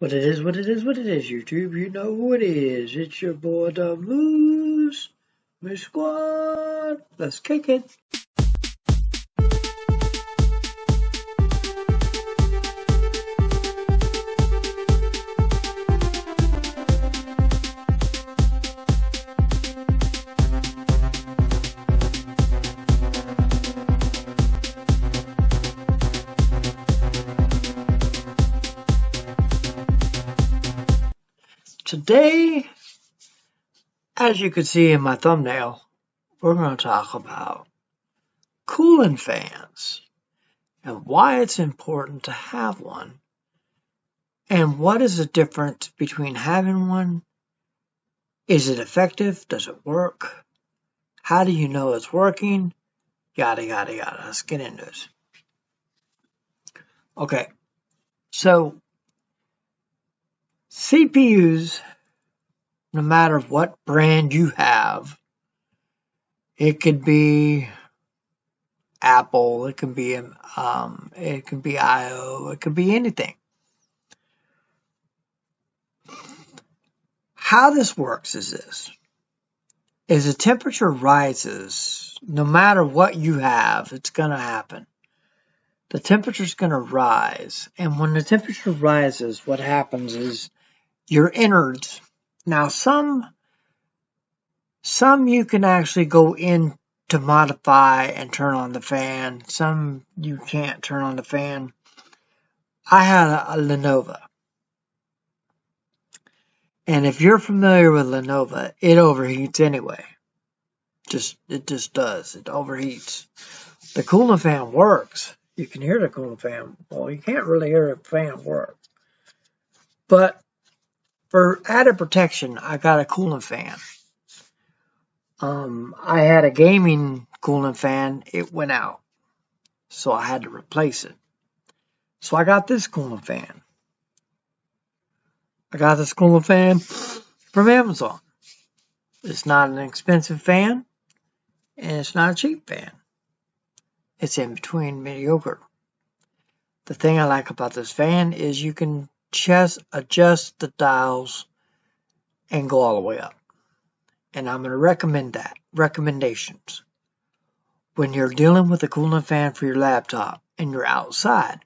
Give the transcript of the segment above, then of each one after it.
What it is, what it is, what it is, YouTube. You know who it is. It's your boy, the Moose Squad. Let's kick it. Today, as you can see in my thumbnail, we're going to talk about cooling fans and why it's important to have one, and what is the difference between having one. Is it effective? Does it work? How do you know it's working? Yada, yada, yada. Let's get into this. Okay, so CPUs, no matter what brand you have, it could be Apple, it can be IO, it could be anything. How this works is this: as the temperature rises, no matter what you have, it's going to happen. The temperature is going to rise, and when the temperature rises, what happens is your innards. Now, some you can actually go in to modify and turn on the fan. Some you can't turn on the fan. I had a Lenovo. And if you're familiar with Lenovo, it overheats anyway. It just does. It overheats. The cooling fan works. You can hear the cooling fan. Well, you can't really hear the fan work. But for added protection, I got a cooling fan. I had a gaming cooling fan. It went out, so I had to replace it. So I got this cooling fan. I got this cooling fan from Amazon. It's not an expensive fan, and it's not a cheap fan. It's in between, mediocre. The thing I like about this fan is you can just adjust the dials and go all the way up. And I'm going to recommend that. Recommendations. When you're dealing with a cooling fan for your laptop and you're outside,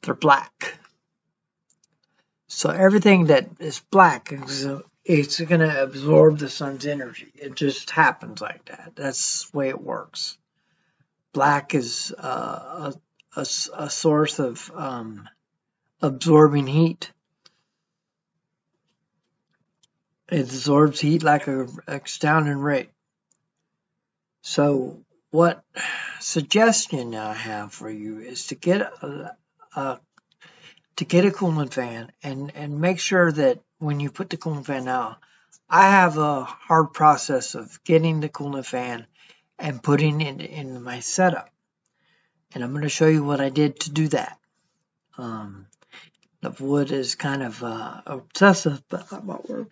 they're black. So everything that is black, it's going to absorb the sun's energy. It just happens like that. That's the way it works. Black is a source of absorbing heat. It absorbs heat like an astounding rate. So what suggestion I have for you is to get a cooling fan and make sure that when you put the cooling fan out, I have a hard process of getting the cooling fan and putting it in my setup. And I'm going to show you what I did to do that. The wood is kind of obsessive, but that won't work.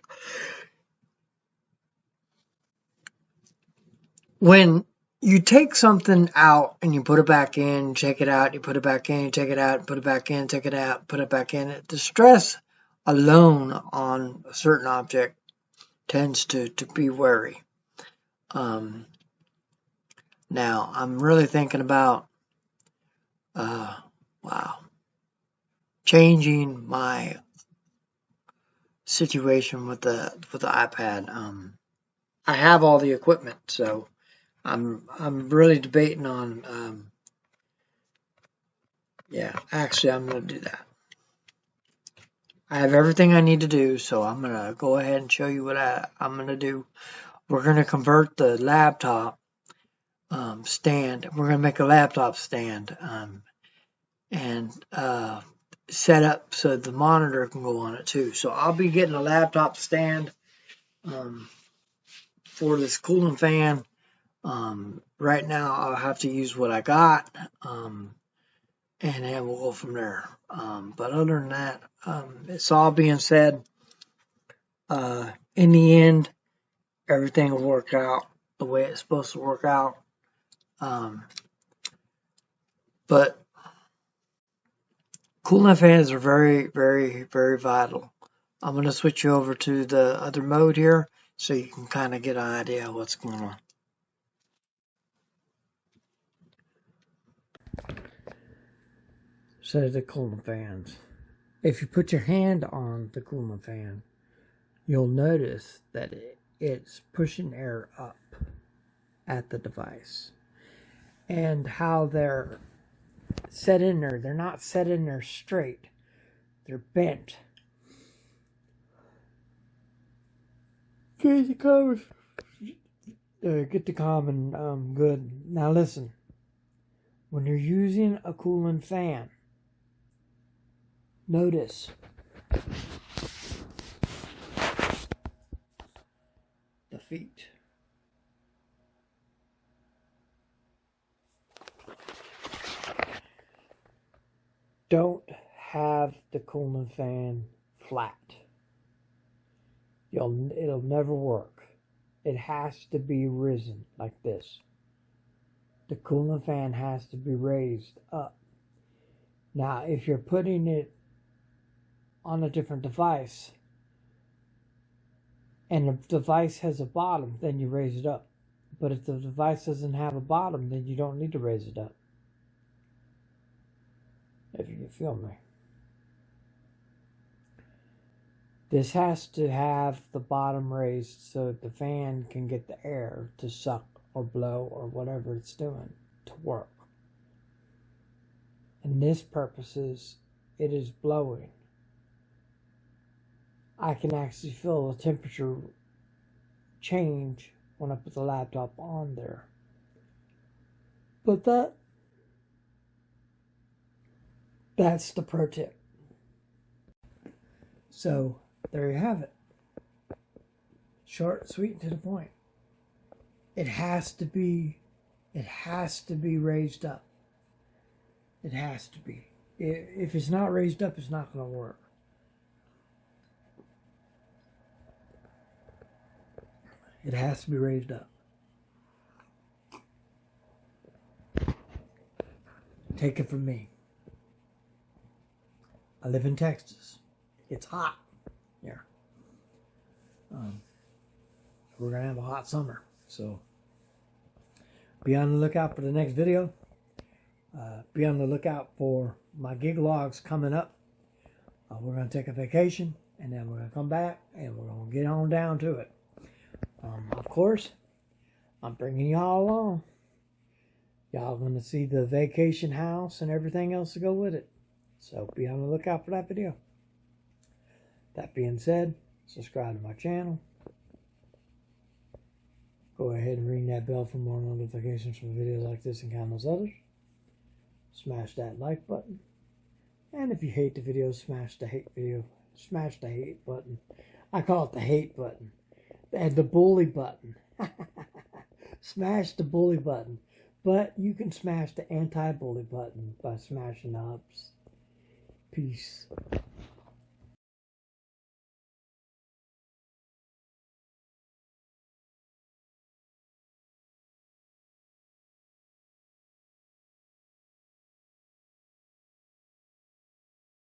When you take something out and you put it back in, check it out, you put it back in, check it out, put it back in, check it out, put it back in, the stress alone on a certain object tends to be wary. Now, I'm really thinking about changing my situation with the iPad. I have all the equipment, so I'm really debating on actually I'm going to do that. I have everything I need to do, so I'm going to go ahead and show you what I'm going to do. We're going to convert the laptop stand. We're going to make a laptop stand and set up so the monitor can go on it too. So I'll be getting a laptop stand for this cooling fan. Right now I'll have to use what I got, and then we'll go from there. But other than that, it's all being said, in the end, everything will work out the way it's supposed to work out. But Cooling fans are very, very, very vital. I'm going to switch you over to the other mode here so you can kind of get an idea of what's going on. So the cooling fans. If you put your hand on the cooling fan, you'll notice that it's pushing air up at the device. And how they're set in there, they're not set in there straight. They're bent. Okay, the covers. Get the common good. Now listen. When you're using a cooling fan, notice the feet. Don't have the cooling fan flat. It'll never work. It has to be risen like this. The cooling fan has to be raised up. Now, if you're putting it on a different device and the device has a bottom, then you raise it up. But if the device doesn't have a bottom, then you don't need to raise it up. If you can feel me. This has to have the bottom raised so that the fan can get the air to suck or blow or whatever it's doing to work. And this purposes, it is blowing. I can actually feel the temperature change when I put the laptop on there. But that's the pro tip. So there you have it. Short, sweet, and to the point. It has to be raised up. It has to be. If it's not raised up, it's not going to work. It has to be raised up. Take it from me. I live in Texas. It's hot here. We're going to have a hot summer. So be on the lookout for the next video. Be on the lookout for my gig logs coming up. We're going to take a vacation and then we're going to come back and we're going to get on down to it. Of course, I'm bringing y'all along. Y'all going to see the vacation house and everything else to go with it. So be on the lookout for that video. That being said, subscribe to my channel. Go ahead and ring that bell for more notifications from videos like this and countless others. Smash that like button. And if you hate the video, smash the hate button. I call it the hate button. And the bully button. Smash the bully button. But you can smash the anti-bully button by smashing the ups. Peace.